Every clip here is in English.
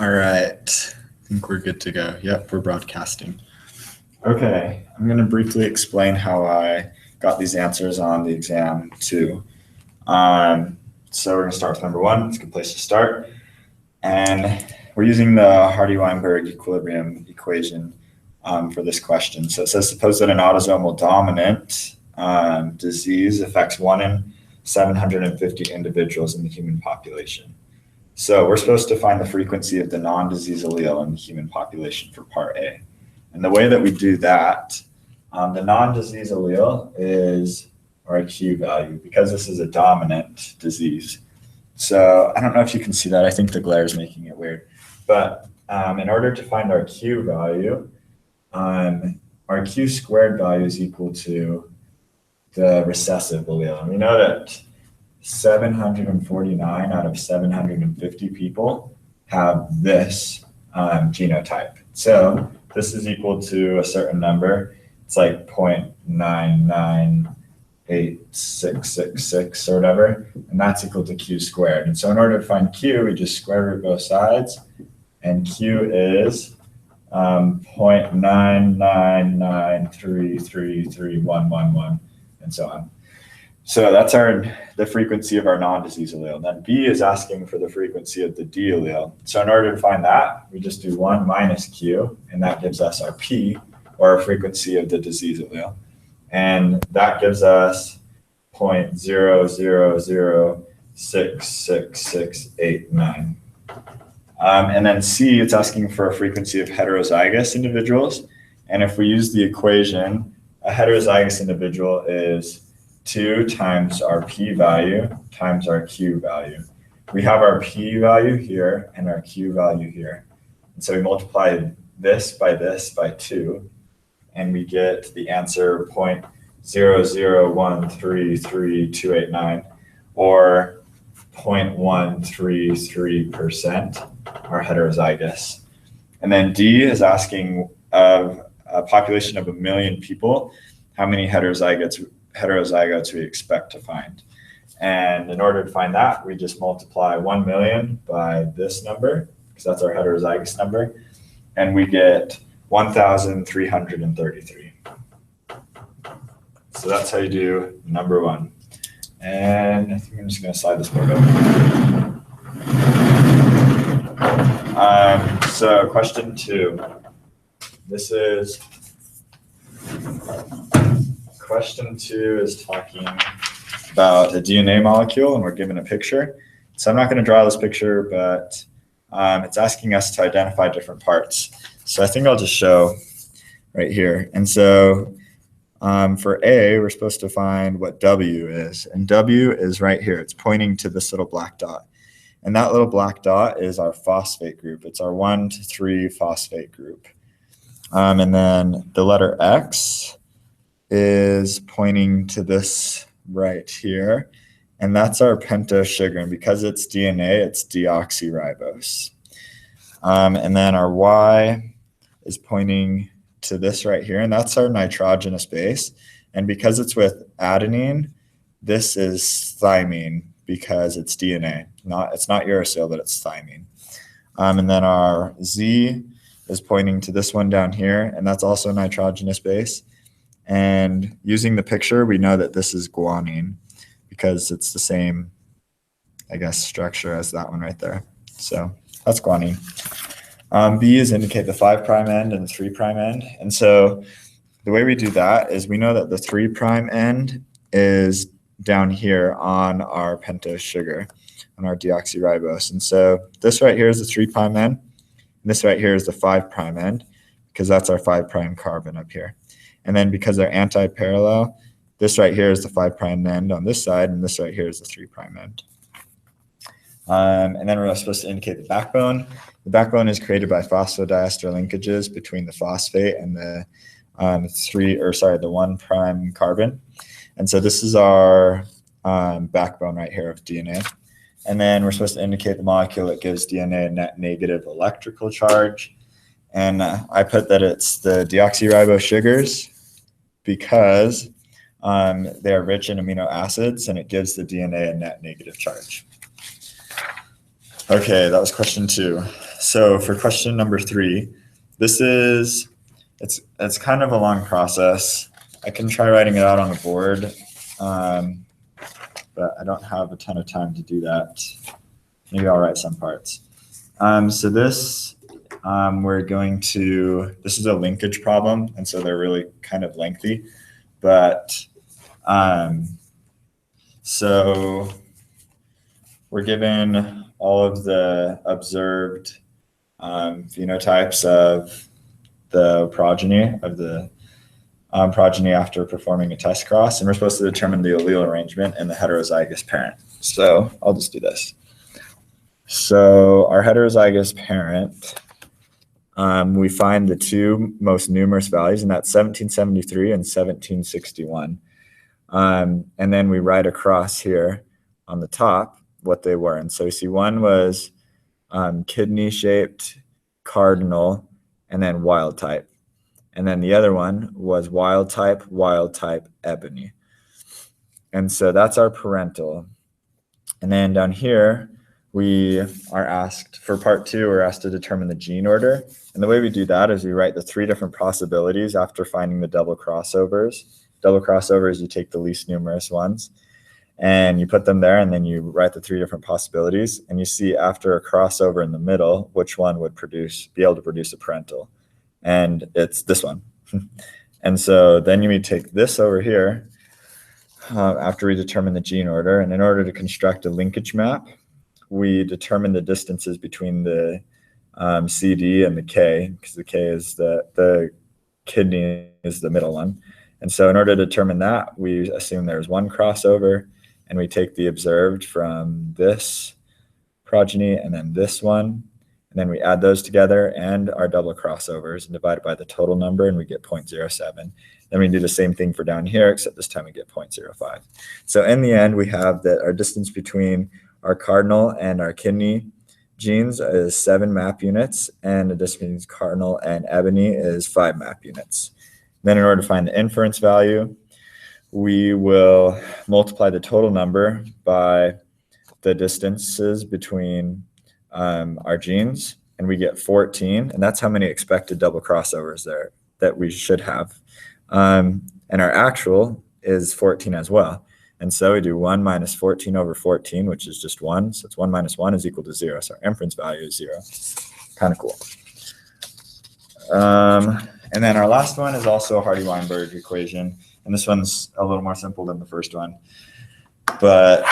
All right, I think we're good to go. Yep, we're broadcasting. Okay, I'm going to briefly explain how I got these answers on the exam too. So we're going to start with number one. It's a good place to start. And we're using the Hardy-Weinberg equilibrium equation for this question. So it says, suppose that an autosomal dominant disease affects 1 in 750 individuals in the human population. So we're supposed to find the frequency of the non-disease allele in the human population for part A. And the way that we do that, the non-disease allele is our Q value because this is a dominant disease. So I don't know if you can see that. I think the glare is making it weird. But in order to find our Q value, our Q squared value is equal to the recessive allele. And we know that 749 out of 750 people have this genotype. So this is equal to a certain number. It's like 0.998666 or whatever, and that's equal to Q squared. And so in order to find Q, we just square root both sides, and Q is 0.999333111, and so on. So that's the frequency of our non-disease allele. Then B is asking for the frequency of the D allele. So in order to find that, we just do 1 minus Q, and that gives us our P, or our frequency of the disease allele. And that gives us 0.000666689. And then C, it's asking for a frequency of heterozygous individuals. And if we use the equation, a heterozygous individual is 2 times our P value times our Q value. We have our P value here and our Q value here. And so we multiply this by 2, and we get the answer 0.0013329, or 0.133% are heterozygous. And then D is asking of a population of 1 million people, how many heterozygotes we expect to find. And in order to find that, we just multiply 1 million by this number, because that's our heterozygous number, and we get 1,333. So that's how you do number one. And I think I'm just going to slide this board over. So question 2. Question 2 is talking about a DNA molecule, and we're given a picture. So I'm not going to draw this picture, but it's asking us to identify different parts. So I think I'll just show right here. And so for A, we're supposed to find what W is. And W is right here. It's pointing to this little black dot. And that little black dot is our phosphate group. It's our 1 to 3 phosphate group. And then the letter X is pointing to this right here, and that's our pentose sugar. And because it's DNA, it's deoxyribose. And then our Y is pointing to this right here, and that's our nitrogenous base. And because it's with adenine, this is thymine because it's DNA. It's not uracil, but it's thymine. And then our Z is pointing to this one down here, and that's also nitrogenous base. And using the picture, we know that this is guanine because it's the same, I guess, structure as that one right there. So that's guanine. B is indicate the 5' end and the 3' end. And so the way we do that is we know that the 3' end is down here on our pentose sugar, on our deoxyribose. And so this right here is the 3' end, and this right here is the 5' end, because that's our 5' carbon up here. And then because they're anti-parallel, this right here is the 5' end on this side, and this right here is the 3' end. And then we're supposed to indicate the backbone. The backbone is created by phosphodiester linkages between the phosphate and the 1' carbon. And so this is our backbone right here of DNA. And then we're supposed to indicate the molecule that gives DNA a net negative electrical charge. And I put that it's the deoxyribose sugars because they're rich in amino acids, and it gives the DNA a net negative charge. Okay, that was question 2. So for question number 3, it's kind of a long process. I can try writing it out on the board, but I don't have a ton of time to do that. Maybe I'll write some parts. So this, this is a linkage problem, and so they're really kind of lengthy, but so we're given all of the observed phenotypes of the progeny after performing a test cross, and we're supposed to determine the allele arrangement in the heterozygous parent. So I'll just do this. So our heterozygous parent, we find the 2 most numerous values, and that's 1773 and 1761. And then we write across here on the top what they were. And so we see one was kidney-shaped, cardinal, and then wild type. And then the other one was wild type, ebony. And so that's our parental. And then down here, we are asked, for part 2, we're asked to determine the gene order. And the way we do that is we write the 3 different possibilities after finding the double crossovers. Double crossovers, you take the least numerous ones, and you put them there, and then you write the 3 different possibilities, and you see after a crossover in the middle, which one would be able to produce a parental. And it's this one. And so then you take this over here after we determine the gene order. And in order to construct a linkage map, we determine the distances between the CD and the K, because the K is the kidney is the middle one. And so in order to determine that, we assume there's one crossover, and we take the observed from this progeny and then this one, and then we add those together and our double crossovers and divide it by the total number, and we get 0.07. Then we do the same thing for down here, except this time we get 0.05. So in the end, we have that our distance between our cardinal and our kidney genes is 7 map units, and the distance between cardinal and ebony is 5 map units. Then in order to find the inference value, we will multiply the total number by the distances between our genes, and we get 14, and that's how many expected double crossovers there that we should have. And our actual is 14 as well. And so we do 1 minus 14 over 14, which is just 1. So it's 1 minus 1 is equal to 0. So our inference value is 0. Kind of cool. And then our last one is also a Hardy-Weinberg equation. And this one's a little more simple than the first one. But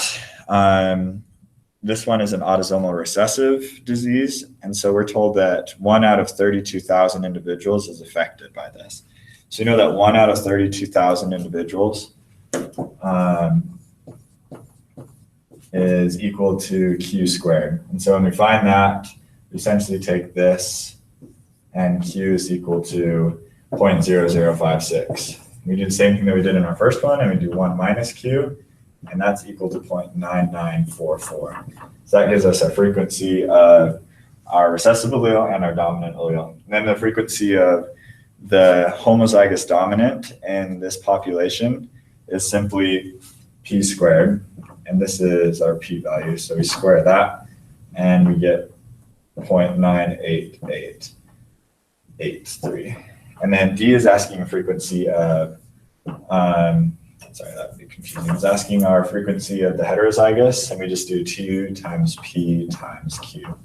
this one is an autosomal recessive disease. And so we're told that 1 out of 32,000 individuals is affected by this. So you know that 1 out of 32,000 individuals is equal to Q squared. And so when we find that, we essentially take this, and Q is equal to 0.0056. We do the same thing that we did in our first one, and we do 1 minus Q, and that's equal to 0.9944. So that gives us our frequency of our recessive allele and our dominant allele. And then the frequency of the homozygous dominant in this population is simply P squared, and this is our P value. So we square that, and we get 0.98883. And then D is asking a frequency of, sorry, that would be confusing. It's asking our frequency of the heterozygous, and we just do 2 times P times Q.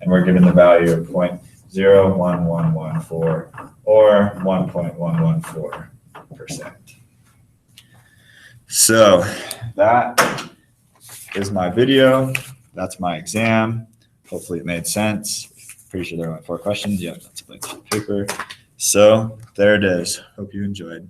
And we're given the value of 0.01114 or 1.114%. So that is my video. That's my exam. Hopefully it made sense. Pretty sure there were 4 questions. Yeah, that's a blank sheet of paper. So there it is. Hope you enjoyed.